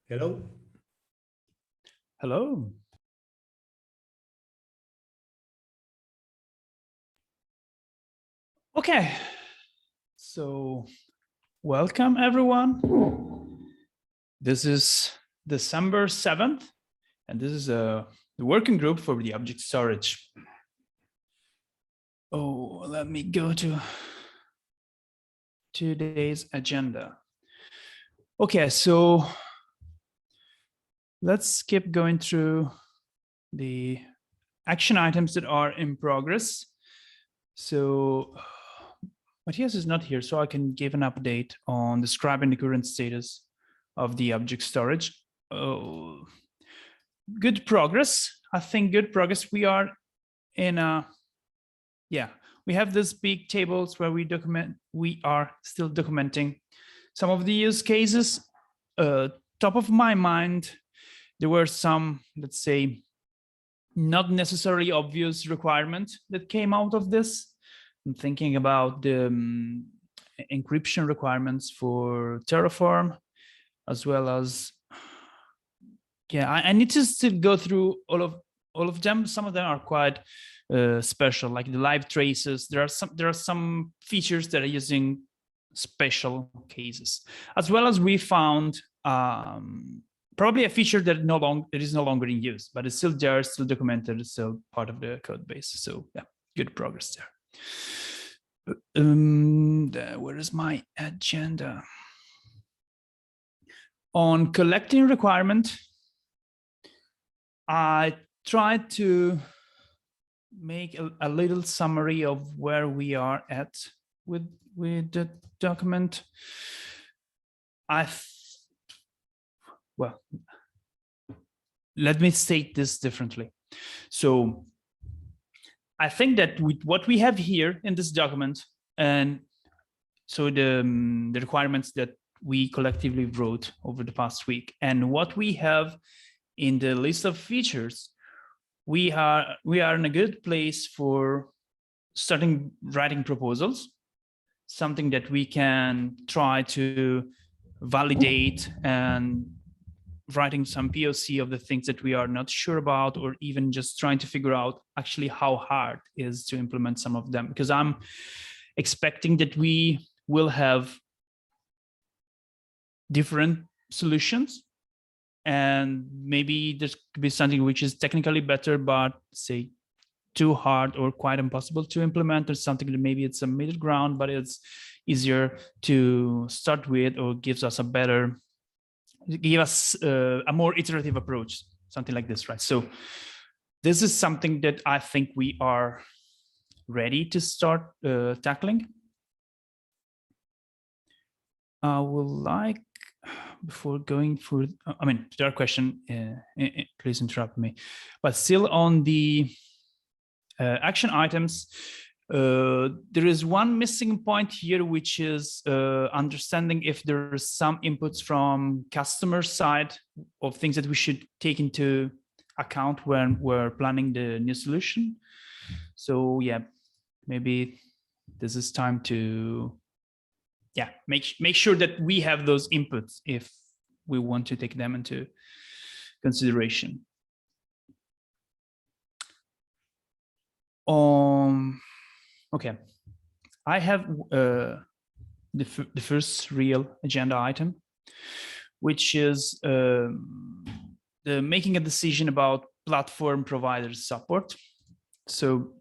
Hello. Hello. Okay, so welcome everyone. This is December 7th, and this is the working group for the object storage. Oh, let me go to today's agenda. Okay, so let's keep going through the action items that are in progress. So Matthias is not here, so I can give an update on describing the current status of the object storage. Oh, good progress. I think good progress. We are in a, we have these big tables where we are still documenting some of the use cases. Top of my mind, there were some, let's say, not necessarily obvious requirements that came out of this. I'm thinking about the encryption requirements for Terraform, as well as, I need to still go through all of them. Some of them are quite special, like the live traces. There are some features that are using special cases, as well as we found probably a feature that is no longer in use, but it's still there, still documented, it's still part of the code base. So yeah, good progress there. Where is my agenda? On collecting requirement, I tried to make a little summary of where we are at with the document. Well, let me state this differently. So I think that with what we have here in this document, and so the requirements that we collectively wrote over the past week, and what we have in the list of features, we are in a good place for starting writing proposals, something that we can try to validate and writing some POC of the things that we are not sure about, or even just trying to figure out actually how hard it is to implement some of them, because I'm expecting that we will have different solutions, and maybe there could be something which is technically better, but say too hard or quite impossible to implement, or something that maybe it's a middle ground, but it's easier to start with, or gives us a more iterative approach, something like this, right? So this is something that I think we are ready to start tackling. I would like, before going through, I mean, there are questions, please interrupt me, but still on the action items, there is one missing point here, which is understanding if there are some inputs from customer side of things that we should take into account when we're planning the new solution. So yeah, maybe this is time to make sure that we have those inputs if we want to take them into consideration. Okay, I have the first real agenda item, which is the making a decision about platform provider support. So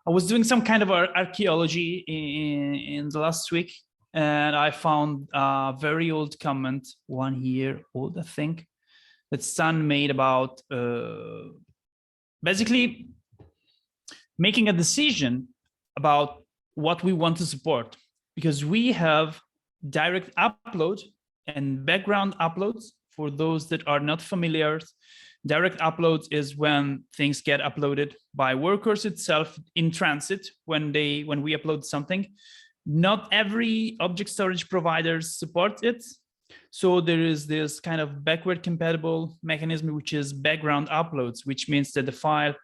I was doing some kind of archaeology in the last week, and I found a very old comment, 1 year old, I think, that Sun made about basically making a decision about what we want to support, because we have direct upload and background uploads. For those that are not familiar, direct uploads is when things get uploaded by workers itself in transit when we upload something. Not every object storage provider supports it. So there is this kind of backward compatible mechanism, which is background uploads, which means that the file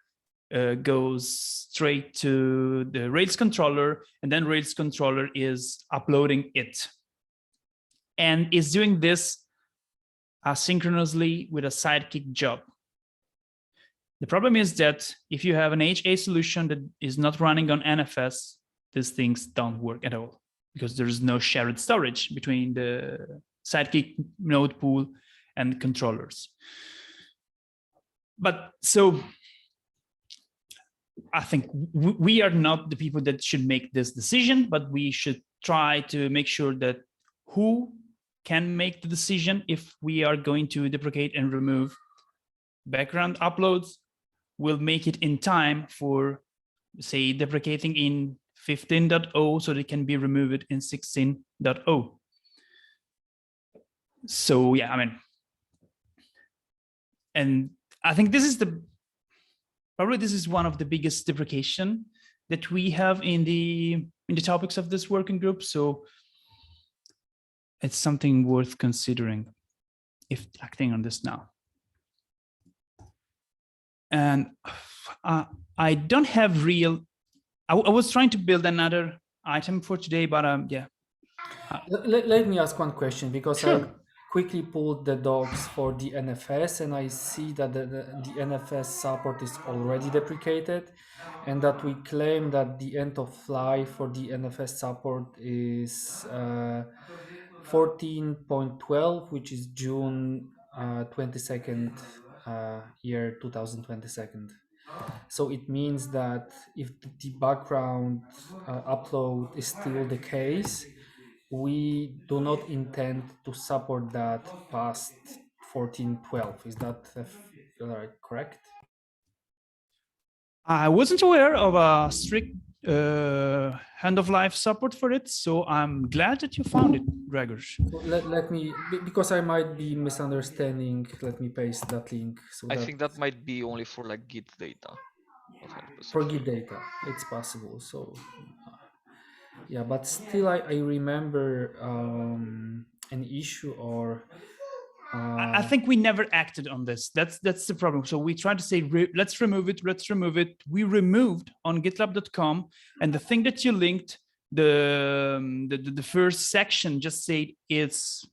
goes straight to the Rails controller, and then Rails controller is uploading it. And is doing this asynchronously with a sidekick job. The problem is that if you have an HA solution that is not running on NFS, these things don't work at all because there's no shared storage between the sidekick node pool and controllers. But so I think we are not the people that should make this decision, but we should try to make sure that who can make the decision if we are going to deprecate and remove background uploads will make it in time for, say, deprecating in 15.0 so they can be removed in 16.0. So yeah, I mean, and I think this is probably this is one of the biggest deprecation that we have in the topics of this working group. So it's something worth considering if acting on this now. And I don't have real, I was trying to build another item for today, but yeah. Let me ask one question, because Sure. I quickly pulled the docs for the NFS and I see that the NFS support is already deprecated, and that we claim that the end of life for the NFS support is 14.12, which is June 22nd, year 2022. So it means that if the background upload is still the case, we do not intend to support that past 14.12. Is that correct? I wasn't aware of a strict end of life support for it, so I'm glad that you found it, Gregor. So let me, because I might be misunderstanding, let me paste that link. So I that think that might be only for like Git data. Not 100% for sure. Git data, it's possible. So yeah, but still I remember an issue or I think we never acted on this. That's the problem. So we tried to say, let's remove it. Let's remove it. We removed on GitLab.com, and the thing that you linked, the first section just said it's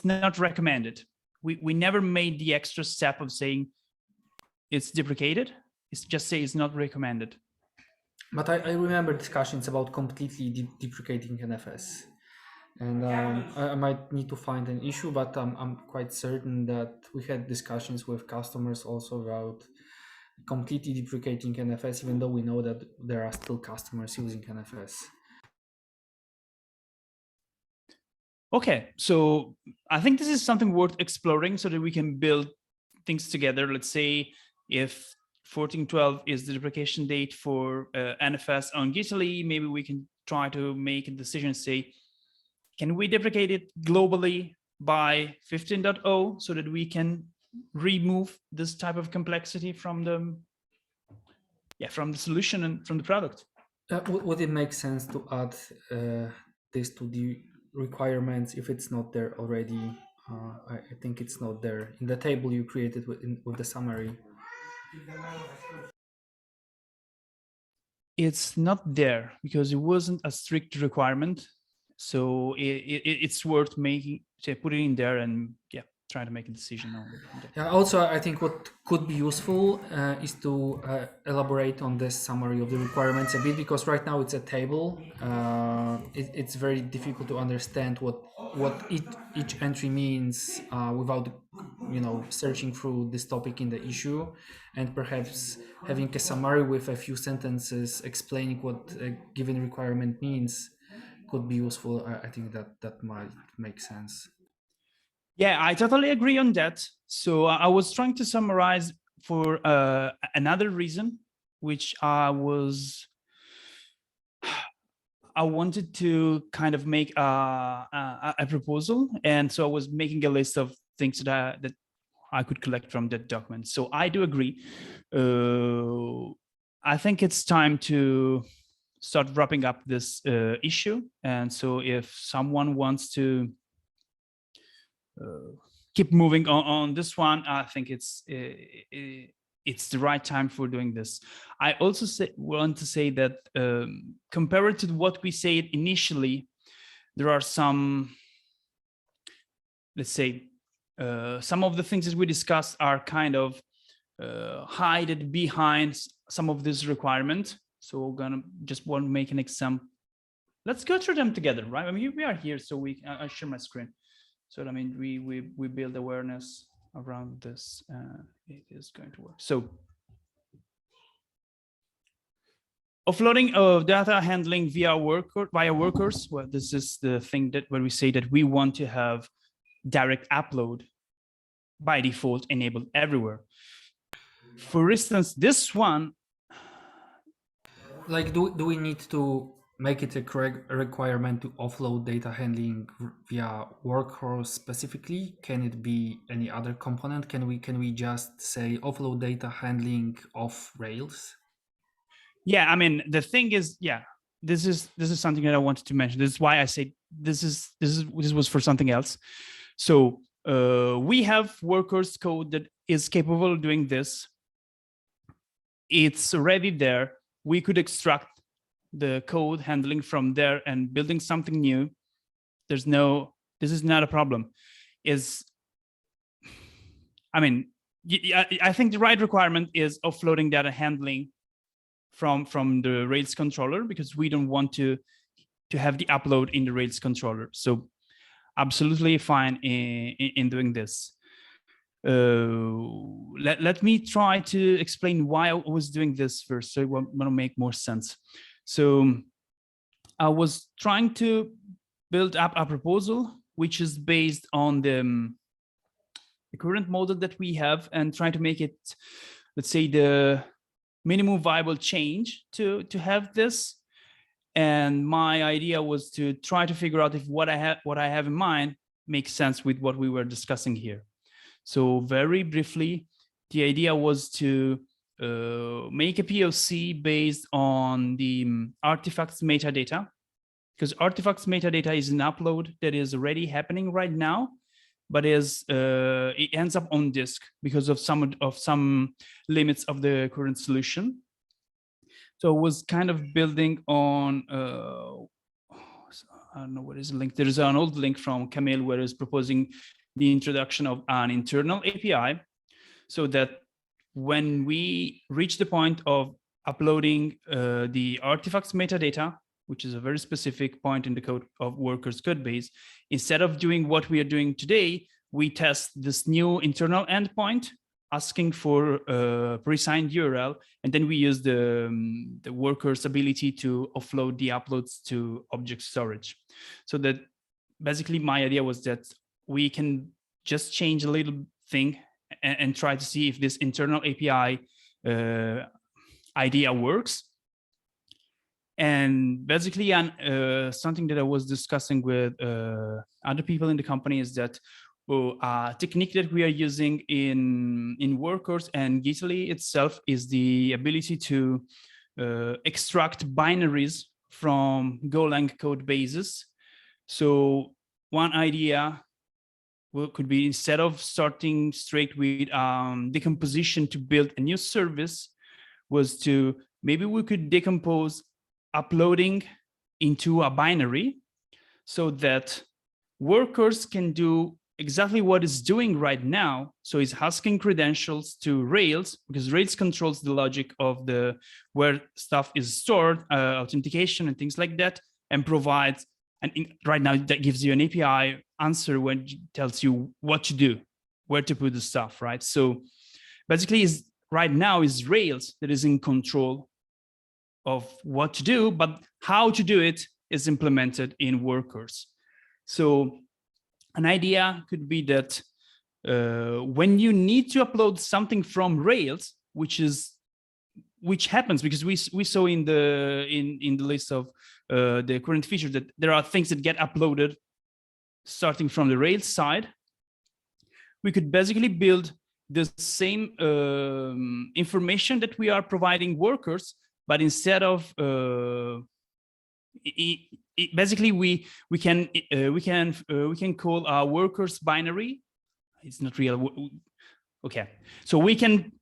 not recommended. We never made the extra step of saying it's deprecated. It's just say it's not recommended. But I remember discussions about completely deprecating NFS. And I might need to find an issue, but I'm quite certain that we had discussions with customers also about completely deprecating NFS, even though we know that there are still customers using NFS. Okay, so I think this is something worth exploring so that we can build things together. Let's say if 14.12 is the deprecation date for NFS on Gitly, maybe we can try to make a decision, say, can we deprecate it globally by 15.0 so that we can remove this type of complexity from the solution and from the product? Would it make sense to add this to the requirements if it's not there already? I think it's not there in the table you created with the summary. It's not there because it wasn't a strict requirement. So it's worth putting in there and yeah, trying to make a decision on that. Yeah, also, I think what could be useful is to elaborate on this summary of the requirements a bit, because right now it's a table. It's very difficult to understand what each entry means without searching through this topic in the issue, and perhaps having a summary with a few sentences explaining what a given requirement means could be useful. I think that might make sense. Yeah, I totally agree on that. So I was trying to summarize for another reason, which I wanted to kind of make a proposal. And so I was making a list of things that I could collect from that document. So I do agree. I think it's time to start wrapping up this issue. And so if someone wants to keep moving on this one, I think it's it's the right time for doing this. I also want to say that compared to what we said initially, there are some, let's say, some of the things that we discussed are kind of hidden behind some of this requirement. So we're gonna just want to make an example. Let's go through them together, right? I mean, we are here, so I share my screen. So I mean, we build awareness around this. It is going to work. So offloading of data handling via workers. Well, this is the thing that where we say that we want to have direct upload by default enabled everywhere. For instance, this one, like, do we need to make it a requirement to offload data handling via workers specifically? Can it be any other component? Can we just say offload data handling off Rails? yeah, I mean, the thing is, yeah, this is something that I wanted to mention. This is why I say this was for something else. So we have workers code that is capable of doing this. It's already there. We could extract the code handling from there and building something new. This is not a problem. I mean, I think the right requirement is offloading data handling from the Rails controller, because we don't want to have the upload in the Rails controller. So absolutely fine in doing this. Let me try to explain why I was doing this first, so it want to make more sense. So I was trying to build up a proposal which is based on the current model that we have, and trying to make it, let's say, the minimum viable change to have this. And my idea was to try to figure out if what I have in mind makes sense with what we were discussing here. So very briefly, the idea was to make a POC based on the artifacts metadata, because artifacts metadata is an upload that is already happening right now, but it ends up on disk because of some limits of the current solution. So it was kind of building on, I don't know what is the link. There is an old link from Camille where it's proposing the introduction of an internal API, so that when we reach the point of uploading the artifacts metadata, which is a very specific point in the code of workers code base, instead of doing what we are doing today, we test this new internal endpoint asking for a pre-signed URL, and then we use the worker's ability to offload the uploads to object storage. So that basically my idea was that we can just change a little thing and try to see if this internal API idea works. And basically, something that I was discussing with other people in the company is that a technique that we are using in workers and Gitly itself is the ability to extract binaries from Golang code bases. So one idea could be, instead of starting straight with decomposition to build a new service, was to maybe we could decompose uploading into a binary so that workers can do exactly what it's doing right now. So it's asking credentials to Rails, because Rails controls the logic of where stuff is stored, authentication and things like that, and provides, and right now that gives you an API answer when it tells you what to do, where to put the stuff, right? So basically right now is Rails that is in control of what to do, but how to do it is implemented in workers. So an idea could be that when you need to upload something from Rails, which happens because we saw in the list of the current features that there are things that get uploaded starting from the Rails side, we could basically build the same information that we are providing workers, but instead of basically we can call our workers binary. It's not real. Okay, so we can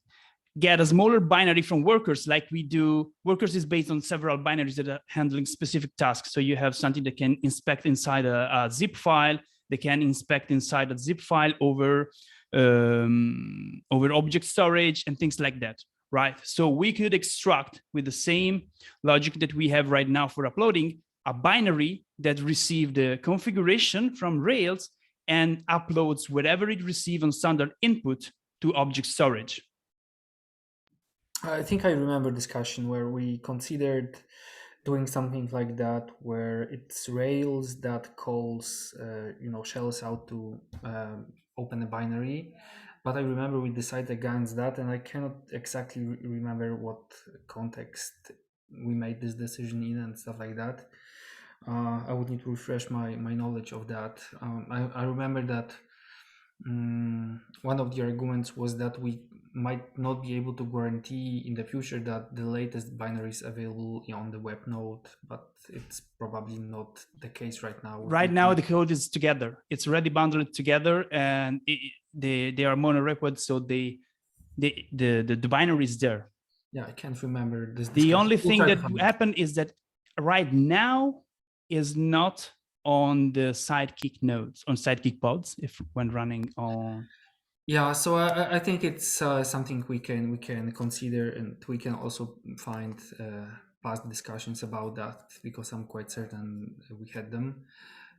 get a smaller binary from workers like we do. Workers is based on several binaries that are handling specific tasks. So you have something that can inspect inside a zip file. They can inspect inside a zip file over object storage and things like that, right? So we could extract with the same logic that we have right now for uploading a binary that receives the configuration from Rails and uploads whatever it receives on standard input to object storage. I think I remember discussion where we considered doing something like that, where it's Rails that calls, shells out to open a binary. But I remember we decided against that, and I cannot exactly remember what context we made this decision in and stuff like that. I would need to refresh my knowledge of that. I remember that one of the arguments was that we might not be able to guarantee in the future that the latest binary is available on the web node, but it's probably not the case right now. Right now, the code is together. It's already bundled together, and they are monorepo, so the binary is there. Yeah, I can't remember this. The only thing that happened is that right now is not on the Sidekick nodes, on Sidekick pods, if when running on. Yeah, so I think it's something we can consider, and we can also find past discussions about that, because I'm quite certain we had them.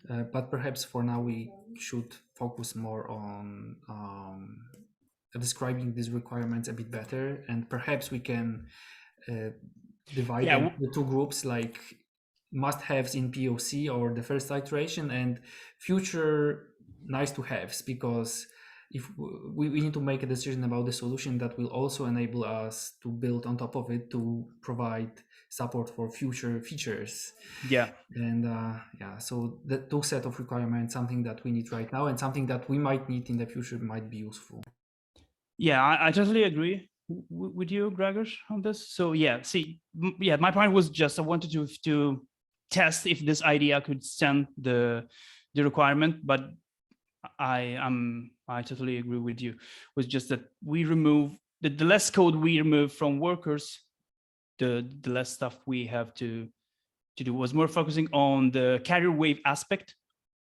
But perhaps for now we should focus more on describing these requirements a bit better, and perhaps we can divide them into two groups, like must-haves in POC or the first iteration, and future nice-to-haves, because if we need to make a decision about the solution that will also enable us to build on top of it to provide support for future features. Yeah. And so the two set of requirements, something that we need right now and something that we might need in the future, might be useful. Yeah, I totally agree with you, Gregor, on this. So yeah, my point was just I wanted to test if this idea could stand the requirement, but I totally agree with you. It was just that we remove the less code we remove from workers, the less stuff we have to do. Was more focusing on the carrier wave aspect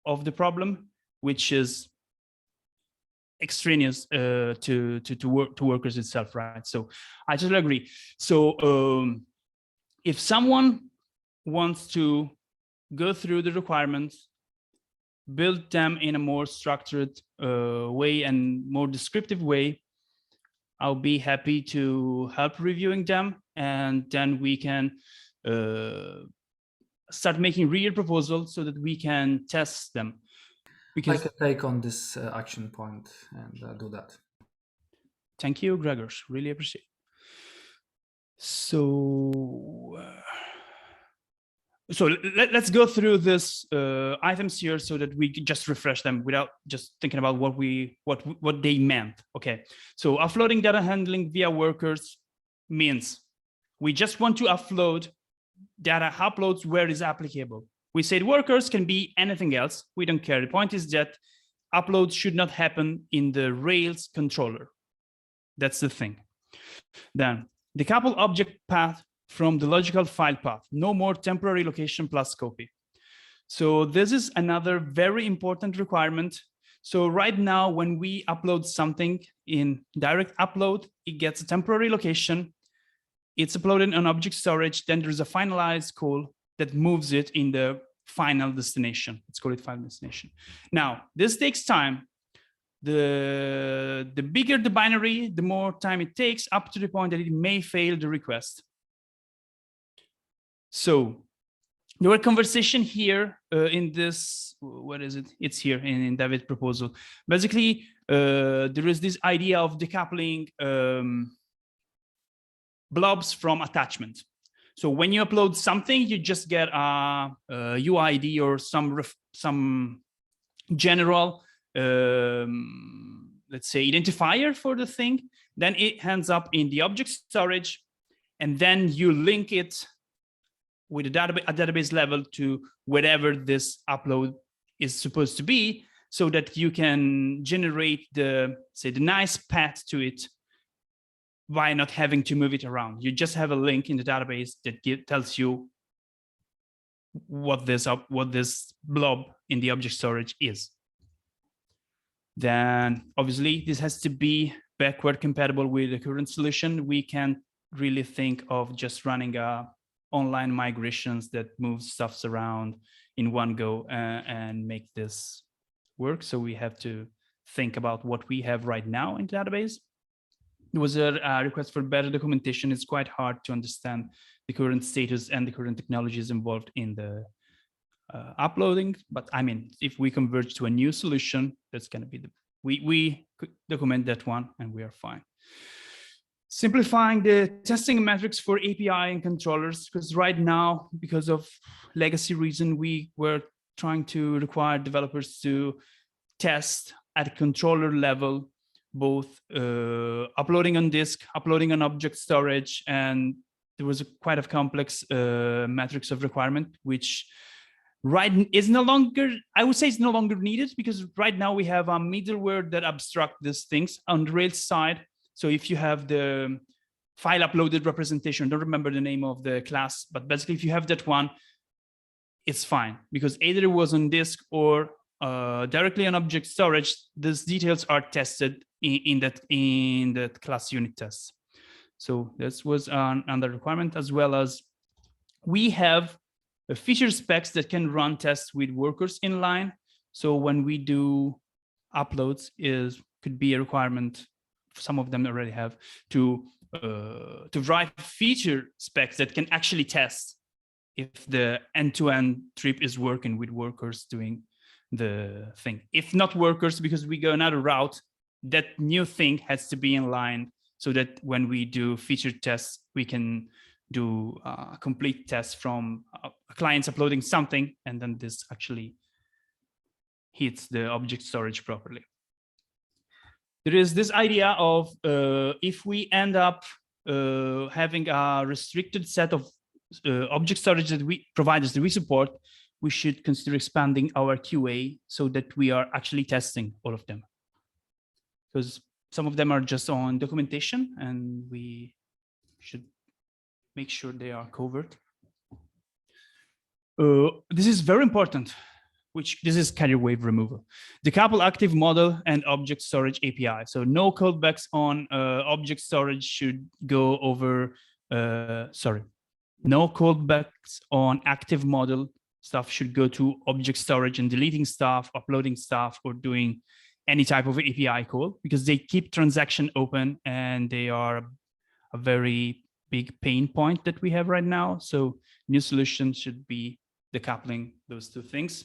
of the problem, which is extraneous to workers itself, right? So I totally agree. So if someone wants to go through the requirements, build them in a more structured way and more descriptive way, I'll be happy to help reviewing them, and then we can start making real proposals so that we can test them. Because I can take on this action point and do that. Thank you, Gregor. Really appreciate it. So let's go through this items here so that we can just refresh them without just thinking about what they meant. Okay, so offloading data handling via workers means we just want to offload data uploads where is applicable. We said workers can be anything else. We don't care. The point is that uploads should not happen in the Rails controller. That's the thing. Then decouple object path from the logical file path. No more temporary location plus copy. So this is another very important requirement. So right now, when we upload something in direct upload, it gets a temporary location. It's uploaded on object storage. Then there's a finalize call that moves it in the final destination. Let's call it final destination. Now, this takes time. The bigger the binary, the more time it takes, up to the point that it may fail the request. So there were conversation here in this, what is it? It's here in David's proposal. Basically, there is this idea of decoupling blobs from attachment. So when you upload something, you just get a UID or some general, let's say, identifier for the thing. Then it ends up in the object storage, and then you link it with a database level to whatever this upload is supposed to be, so that you can generate the nice path to it by not having to move it around. You just have a link in the database that tells you what this blob in the object storage is. Then obviously this has to be backward compatible with the current solution. We can't really think of just running online migrations that move stuffs around in one go and make this work. So we have to think about what we have right now in the database. There was a request for better documentation. It's quite hard to understand the current status and the current technologies involved in the uploading. But I mean, if we converge to a new solution, that's going to be we could document that one and we are fine. Simplifying the testing metrics for API and controllers, because right now, because of legacy reason, we were trying to require developers to test at a controller level, both uploading on disk, uploading on object storage, and there was quite a complex matrix of requirement, which is no longer, I would say it's no longer needed, because right now we have a middleware that abstract these things on the Rails side. So if you have the file uploaded representation, I don't remember the name of the class, but basically if you have that one, it's fine, because either it was on disk or directly on object storage. These details are tested in that class unit tests. So this was another requirement, as well as we have feature specs that can run tests with workers in line. So when we do uploads, could be a requirement. Some of them already have to write feature specs that can actually test if the end-to-end trip is working with workers doing the thing. If not workers, because we go another route, that new thing has to be in line, so that when we do feature tests, we can do a complete test from clients uploading something, and then this actually hits the object storage properly. There is this idea of if we end up having a restricted set of object storage that providers that we support, we should consider expanding our QA so that we are actually testing all of them. Because some of them are just on documentation, and we should make sure they are covered. This is very important, this is carrier wave removal. Decouple active model and object storage API. So no callbacks on object storage should go over, no callbacks on active model stuff should go to object storage, and deleting stuff, uploading stuff, or doing any type of API call, because they keep transaction open and they are a very big pain point that we have right now. So new solution should be decoupling those two things.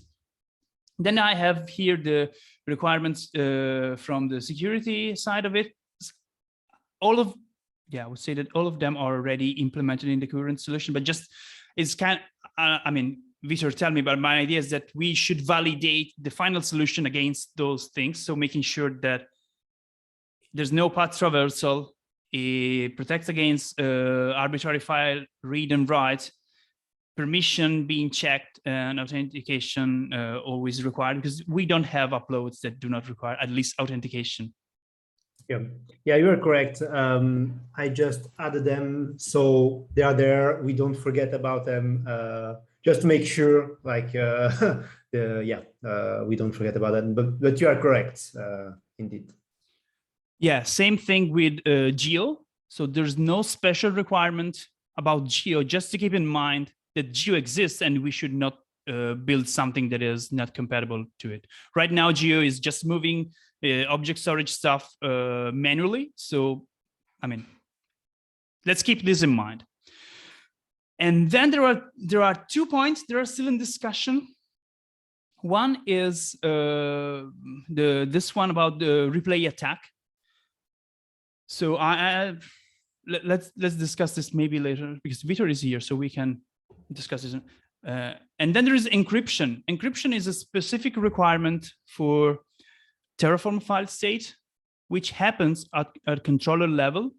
Then I have here the requirements from the security side of it. I would say that all of them are already implemented in the current solution, but just it's I mean, Vitor, tell me, but my idea is that we should validate the final solution against those things. So making sure that there's no path traversal, it protects against arbitrary file read and write, permission being checked, and authentication always required, because we don't have uploads that do not require at least authentication. Yeah, you are correct. I just added them, so they are there. We don't forget about them, just to make sure, like, we don't forget about them. But you are correct, indeed. Yeah, same thing with geo. So there's no special requirement about geo. Just to keep in mind that geo exists, and we should not build something that is not compatible to it. Right now, geo is just moving object storage stuff manually. So, I mean, let's keep this in mind. And then there are 2 points that are still in discussion. One is this one about the replay attack. So let's discuss this maybe later, because Vitor is here, so we can discuss this. And then there is encryption. Encryption is a specific requirement for Terraform file state, which happens at controller level.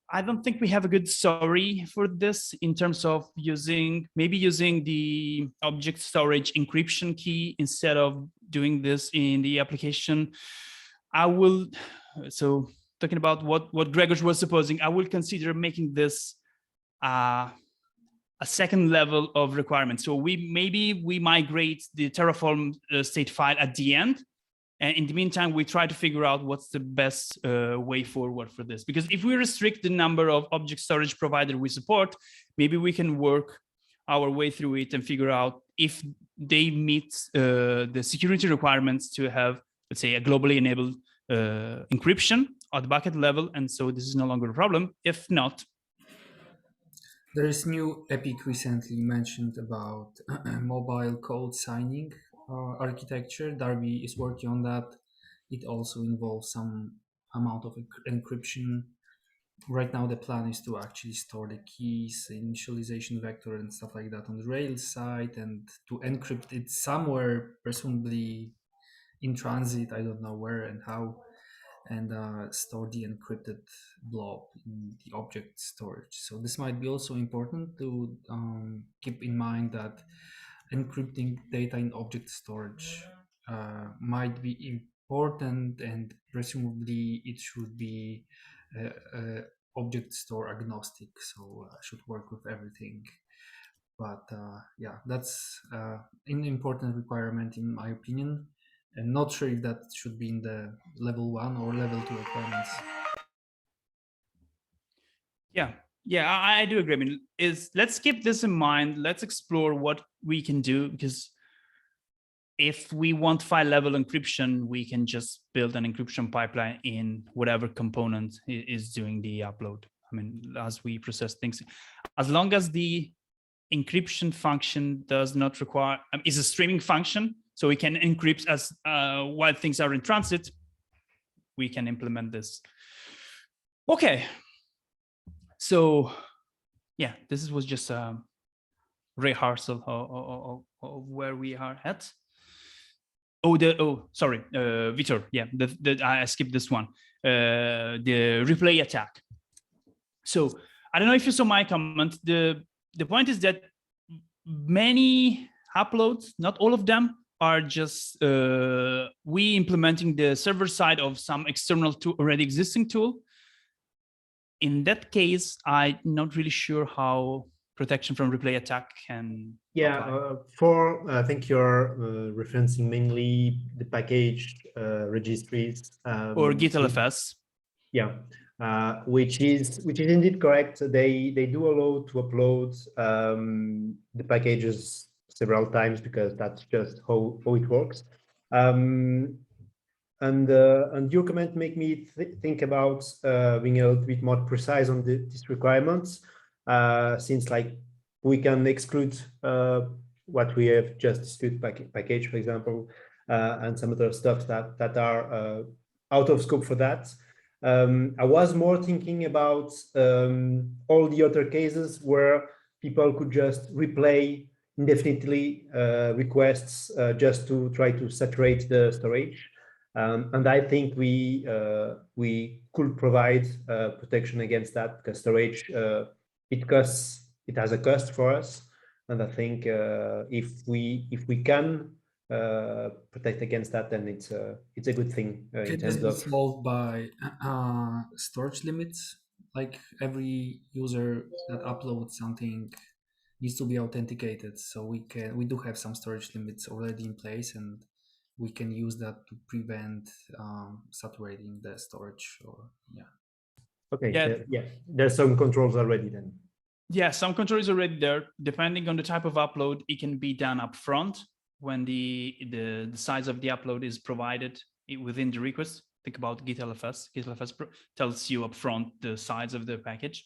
I don't think we have a good story for this in terms of using the object storage encryption key instead of doing this in the application. So talking about what Gregor was supposing, I will consider making this a second level of requirement. So maybe we migrate the Terraform state file at the end. And in the meantime, we try to figure out what's the best way forward for this. Because if we restrict the number of object storage provider we support, maybe we can work our way through it and figure out if they meet the security requirements to have, let's say, a globally enabled encryption at the bucket level. And so this is no longer a problem. If not, there is new Epic recently mentioned about mobile code signing architecture. Darby is working on that. It also involves some amount of encryption. Right now, the plan is to actually store the keys, initialization vector, and stuff like that on the Rails side, and to encrypt it somewhere, presumably in transit. I don't know where and how, and store the encrypted blob in the object storage. So this might be also important to keep in mind that encrypting data in object storage might be important, and presumably it should be object store agnostic, so should work with everything. But yeah, that's an important requirement in my opinion, and not sure if that should be in the level 1 or level 2 requirements. Yeah, I do agree. I mean, let's keep this in mind. Let's explore what we can do, because if we want file level encryption, we can just build an encryption pipeline in whatever component is doing the upload. I mean, as we process things, as long as the encryption function does not require, is a streaming function, so we can encrypt as while things are in transit, we can implement this. Okay. So yeah, this was just a rehearsal of where we are at. Sorry, Vitor. Yeah, I skipped this one. The replay attack. So I don't know if you saw my comment. The point is that many uploads, not all of them, are just we implementing the server side of some external tool, already existing tool. In that case, I'm not really sure how protection from replay attack can apply. I think you're referencing mainly the package registries or GitLFS. Yeah, which is indeed correct. They do allow to upload the packages several times, because that's just how it works. And your comment make me think about being a little bit more precise on these requirements, since like we can exclude what we have just discussed, package, for example, and some other stuff that are out of scope for that. I was more thinking about all the other cases where people could just replay indefinitely requests just to try to saturate the storage. And I think we could provide protection against that, because storage it has a cost for us, and I think if we can protect against that, then it's a good thing in terms of solved by storage limits. Like every user that uploads something needs to be authenticated, so we do have some storage limits already in place, and we can use that to prevent saturating the storage. Or okay, there's some controls already then. Yeah, some control is already there. Depending on the type of upload, it can be done up front when the size of the upload is provided within the request. Think about GitLFS. GitLFS tells you up front the size of the package.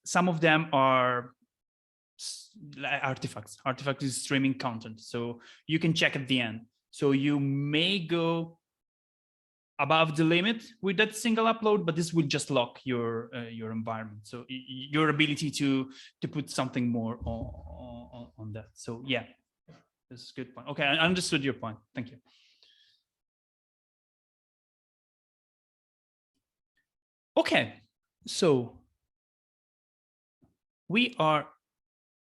Some of them are artifacts. Artifact is streaming content, so you can check at the end. So you may go above the limit with that single upload, but this will just lock your environment. So your ability to put something more on that. So yeah, this is a good point. Okay, I understood your point. Thank you. Okay, so we are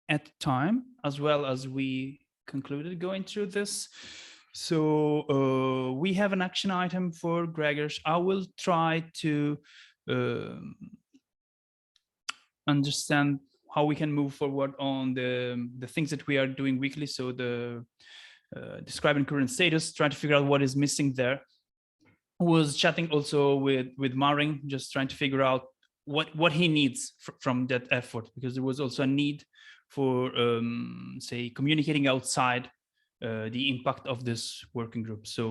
at time, as well as we concluded going through this. So we have an action item for Gregors. I will try to understand how we can move forward on the things that we are doing weekly. So the describing current status, trying to figure out what is missing there. I was chatting also with Marin, just trying to figure out what he needs from that effort, because there was also a need for say communicating outside the impact of this working group. So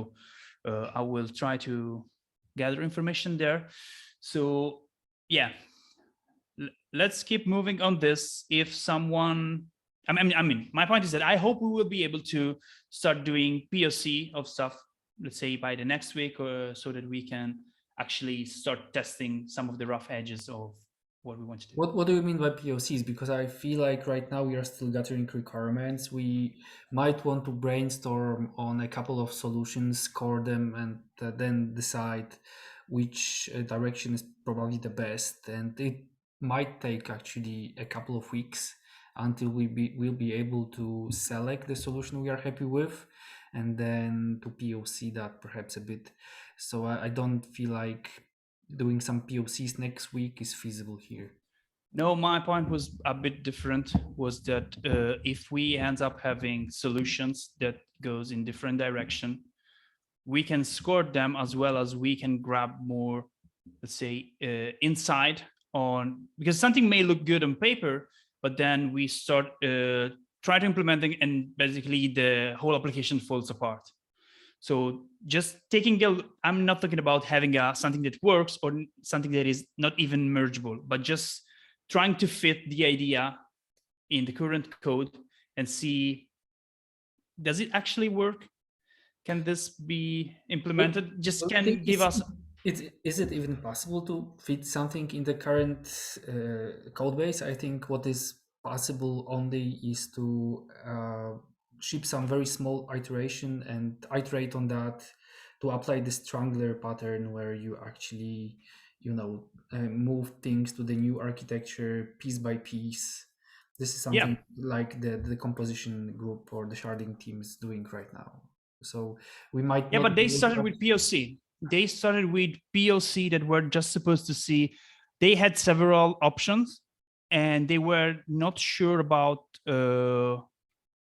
I will try to gather information there. So yeah, let's keep moving on this. If someone, I mean, my point is that I hope we will be able to start doing POC of stuff, let's say by the next week, or so that we can actually start testing some of the rough edges of what we want to do. What do you mean by POCs? Because I feel like right now we are still gathering requirements. We might want to brainstorm on a couple of solutions, score them, and then decide which direction is probably the best. And it might take actually a couple of weeks until we'll be able to select the solution we are happy with, and then to POC that perhaps a bit. So I don't feel like doing some POCs next week is feasible here. No, my point was a bit different, was that if we end up having solutions that goes in different direction, we can score them as well as we can grab more, let's say, insight on, because something may look good on paper, but then we start try to implementing and basically the whole application falls apart. So just taking I'm not talking about having something that works or something that is not even mergeable, but just trying to fit the idea in the current code and see, does it actually work? Can this be implemented? Just can give us. Is it even possible to fit something in the current code base? I think what is possible only is to ship some very small iteration and iterate on that to apply the strangler pattern where you actually, move things to the new architecture piece by piece. This is something like the composition group or the sharding team is doing right now. So we might. Yeah, but they started with POC. They started with POC that were just supposed to see. They had several options, and they were not sure about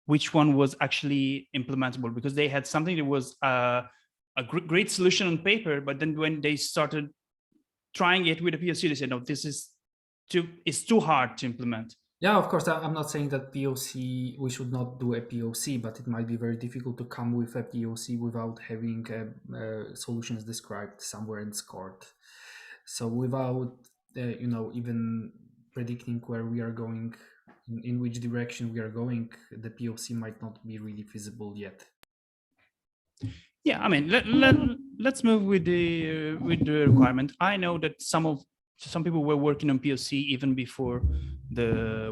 which one was actually implementable, because they had something that was a great solution on paper, but then when they started trying it with a POC, they said, no, it's too hard to implement. Yeah, of course, I'm not saying that POC, we should not do a POC, but it might be very difficult to come with a POC without having solutions described somewhere and scored. So without, even predicting where we are going, in which direction we are going, the POC might not be really feasible yet. Yeah, I mean, let's move with the requirement. I know that some people were working on POC even before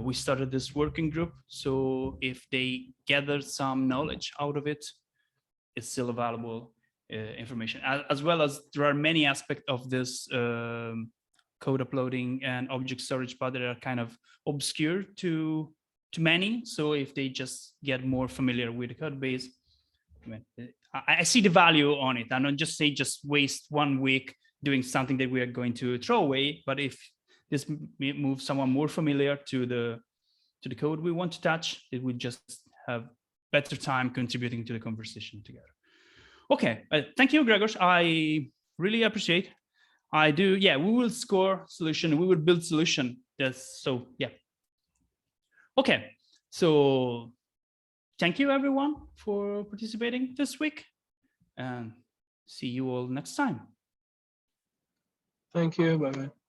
we started this working group. So if they gather some knowledge out of it, it's still a valuable information. As well as there are many aspects of this code uploading and object storage part that are kind of obscure to many. So if they just get more familiar with the code base, I see the value on it. I'm not just say just waste 1 week doing something that we are going to throw away, but if this moves someone more familiar to the code we want to touch, it would just have better time contributing to the conversation together. Okay, thank you, Gregors. I really appreciate. I do. Yeah, we will score solution. We will build solution. So yeah. Okay, so thank you everyone for participating this week, and see you all next time. Thank you. Bye bye.